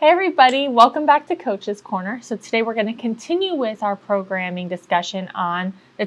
Hey everybody, welcome back to Coach's Corner. So today we're going to continue with our programming discussion on the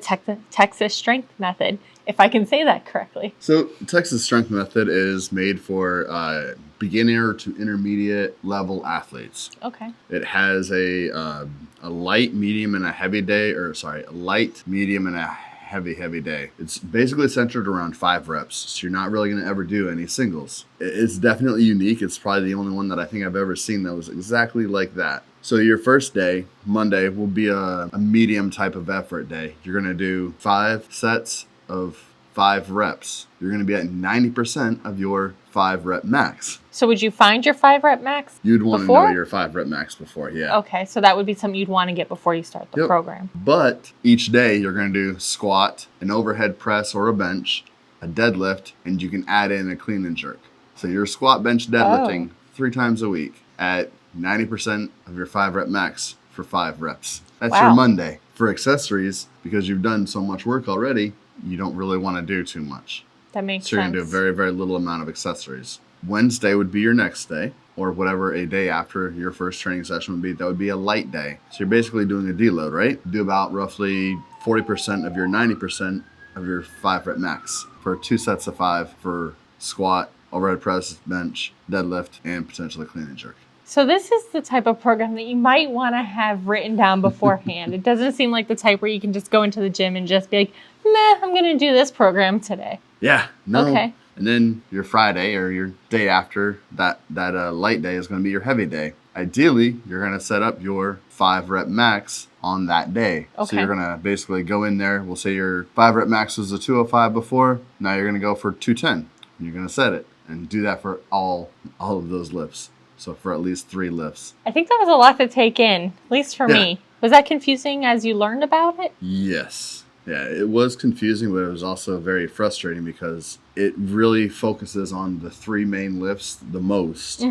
Texas Strength Method, if I can say that correctly. So Texas Strength Method is made for beginner to intermediate level athletes. Okay. It has a light, medium, and a heavy day, a light, medium, and a heavy day. It's basically centered around 5 reps, so you're not really going to ever do any singles. It's definitely unique. It's probably the only one that I think I've ever seen that was exactly like that. So your first day, Monday, will be a medium type of effort day. You're going to do 5 sets of 5 reps. You're going to be at 90% of your 5 rep max. So would you find your 5 rep max? You'd want to know your 5 rep max before, yeah. Okay, so that would be something you'd want to get before you start the program. But each day you're going to do squat, an overhead press or a bench, a deadlift, and you can add in a clean and jerk. So you're squat, bench, deadlifting 3 times a week at 90% of your 5 rep max for 5 reps. That's your Monday. For accessories, because you've done so much work already, you don't really want to do too much. That makes sense. So you're going to do a very, very little amount of accessories. Wednesday would be your next day, or whatever a day after your first training session would be. That would be a light day. So you're basically doing a deload, right? Do about roughly 40% of your 90% of your 5 rep max for 2 sets of 5 for squat, overhead press, bench, deadlift, and potentially clean and jerk. So this is the type of program that you might want to have written down beforehand. It doesn't seem like the type where you can just go into the gym and just be like, nah, I'm going to do this program today. Yeah, no. Okay. And then your Friday or your day after that light day is going to be your heavy day. Ideally, you're going to set up your 5 rep max on that day. Okay. So you're going to basically go in there. We'll say your 5 rep max was a 205 before. Now you're going to go for 210. You're going to set it and do that for all of those lifts. So for at least 3 lifts. I think that was a lot to take in, at least for me. Was that confusing as you learned about it? Yes. Yeah, it was confusing, but it was also very frustrating because it really focuses on the 3 main lifts the most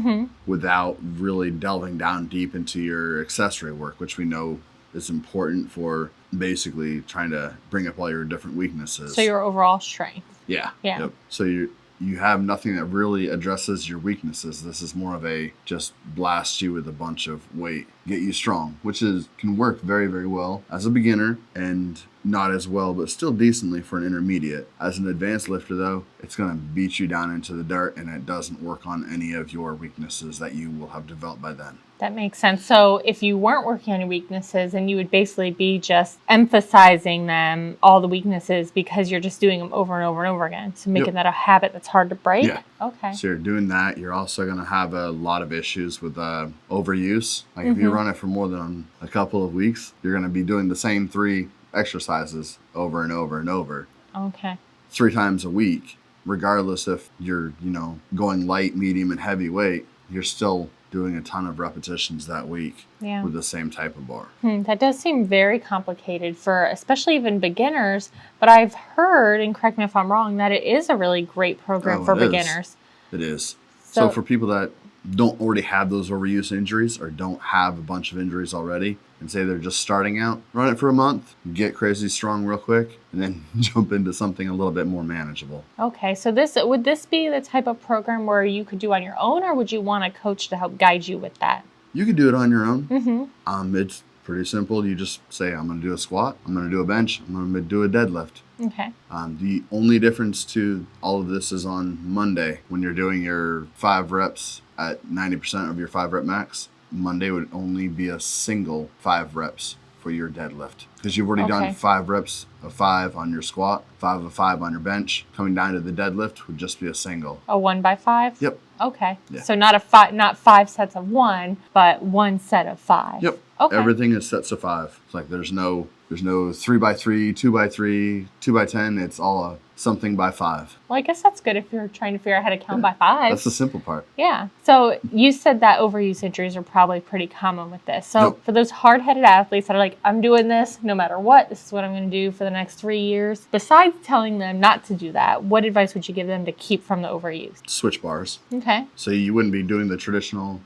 without really delving down deep into your accessory work, which we know is important for basically trying to bring up all your different weaknesses. So your overall strength. Yeah. Yeah. Yep. So you have nothing that really addresses your weaknesses. This is more of a just blast you with a bunch of weight, get you strong, which can work very, very well as a beginner and not as well, but still decently for an intermediate. As an advanced lifter, though, it's going to beat you down into the dirt, and it doesn't work on any of your weaknesses that you will have developed by then. That makes sense. So if you weren't working on your weaknesses, then you would basically be just emphasizing them, all the weaknesses, because you're just doing them over and over and over again. So making that a habit that's hard to break? Yeah. Okay. So you're doing that. You're also going to have a lot of issues with overuse. Like if you run it for more than a couple of weeks, you're going to be doing the same 3 exercises over and over and over. Okay. 3 times a week, regardless if you're, going light, medium, and heavy weight, you're still doing a ton of repetitions that week with the same type of bar. That does seem very complicated for especially even beginners, but I've heard, and correct me if I'm wrong, that it is a really great program for beginners. It is. So for people that don't already have those overuse injuries or don't have a bunch of injuries already and say they're just starting out, run it for a month, get crazy strong real quick, and then jump into something a little bit more manageable. Okay, so would this be the type of program where you could do on your own, or would you want a coach to help guide you with that? You could do it on your own. It's pretty simple. You just say, I'm going to do a squat, I'm going to do a bench, I'm going to do a deadlift. Okay. The only difference to all of this is on Monday when you're doing your 5 reps at 90% of your 5 rep max. Monday would only be a single 5 reps for your deadlift because you've already done 5 reps of 5 on your squat, 5 of 5 on your bench. Coming down to the deadlift would just be a single. A 1 by 5? Yep. Okay. Yeah. So not 5 sets of 1, but 1 set of 5. Yep. Okay. Everything is sets of 5. It's like there's no 3 by 3, 2 by 3, 2 by 10. It's all something by 5. Well, I guess that's good if you're trying to figure out how to count by 5. That's the simple part. Yeah. So you said that overuse injuries are probably pretty common with this. So for those hard-headed athletes that are like, I'm doing this no matter what, this is what I'm going to do for the next 3 years. Besides telling them not to do that, what advice would you give them to keep from the overuse? Switch bars. Okay. So you wouldn't be doing the traditional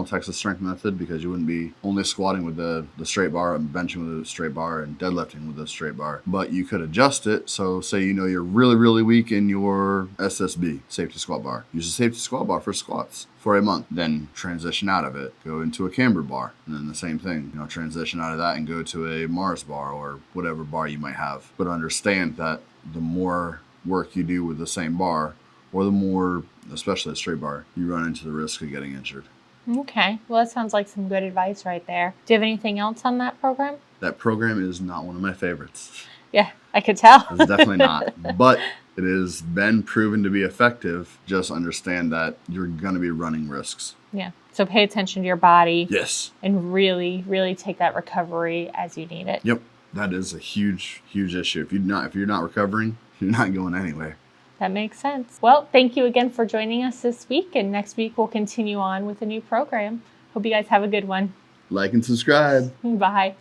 Texas Strength Method because you wouldn't be only squatting with the straight bar and benching with a straight bar and deadlifting with a straight bar. But you could adjust it. So say you're really really, really weak in your SSB, safety squat bar, use a safety squat bar for squats for a month. Then transition out of it, go into a camber bar, and then the same thing, transition out of that and go to a Mars bar or whatever bar you might have. But understand that the more work you do with the same bar, or the more, especially a straight bar, you run into the risk of getting injured. Okay. Well, that sounds like some good advice right there. Do you have anything else on that program? That program is not one of my favorites. Yeah, I could tell. It's definitely not. But it has been proven to be effective. Just understand that you're going to be running risks. Yeah. So pay attention to your body. Yes. And really, really take that recovery as you need it. Yep. That is a huge, huge issue. If you're not recovering, you're not going anywhere. That makes sense. Well, thank you again for joining us this week. And next week, we'll continue on with a new program. Hope you guys have a good one. Like and subscribe. Bye.